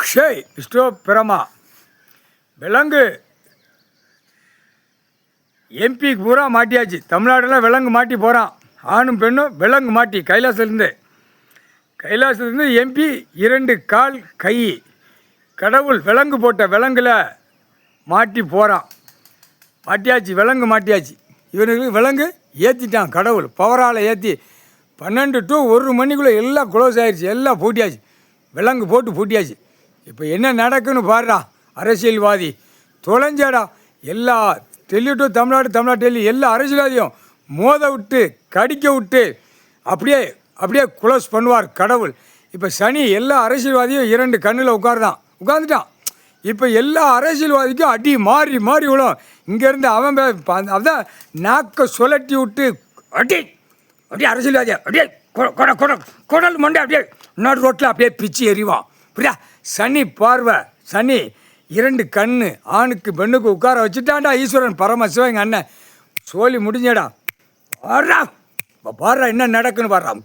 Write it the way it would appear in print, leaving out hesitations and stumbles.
ஷேய் இஷ்டோ பிரமா விலங்கு எம்பிக்கு பூரா மாட்டியாச்சு. தமிழ்நாடெல்லாம் விலங்கு மாட்டி போகிறான். ஆணும் பெண்ணும் விலங்கு மாட்டி கைலாசத்துலேருந்து எம்பி 2 கால் கை கடவுள் விலங்கு போட்ட விலங்கில் மாட்டி போகிறான். மாட்டியாச்சு, விலங்கு மாட்டியாச்சு. இவனுக்கு விலங்கு ஏற்றிட்டான் கடவுள் பவரால் ஏற்றி 12 to 1 மணிக்குள்ளே எல்லாம் க்ளோஸ் ஆயிடுச்சு, எல்லாம் பூட்டியாச்சு, விலங்கு போட்டு பூட்டியாச்சு. இப்போ என்ன நடக்குன்னு பாடுறா. அரசியல்வாதி தொலைஞ்சடா. எல்லா டெல்லி டு தமிழ்நாடு டெல்லி எல்லா அரசியல்வாதியும் மோத விட்டு கடிக்க விட்டு அப்படியே க்ளோஸ் பண்ணுவார் கடவுள். இப்போ சனி எல்லா அரசியல்வாதியும் 2 கண்ணில் உட்காந்துட்டான். இப்போ எல்லா அரசியல்வாதிக்கும் அடி மாறி விழும். இங்கேருந்து அவன் அதான் நாக்கை சுழட்டி விட்டு அப்படியே அரசியல்வாதியா அப்படியே குடல் மண்டை அப்படியே நடு ரோட்டில் அப்படியே பிச்சு எறிவான். புரியா? சனி பார்வை, சனி 2 கண்ணு ஆணுக்கு பெண்ணுக்கு உட்கார வச்சுட்டான்டா ஈஸ்வரன் பரமசிவன். எங்கள் அண்ணன் சோழி முடிஞ்சடா. பாடுறா என்ன நடக்குன்னு பாடுறான்.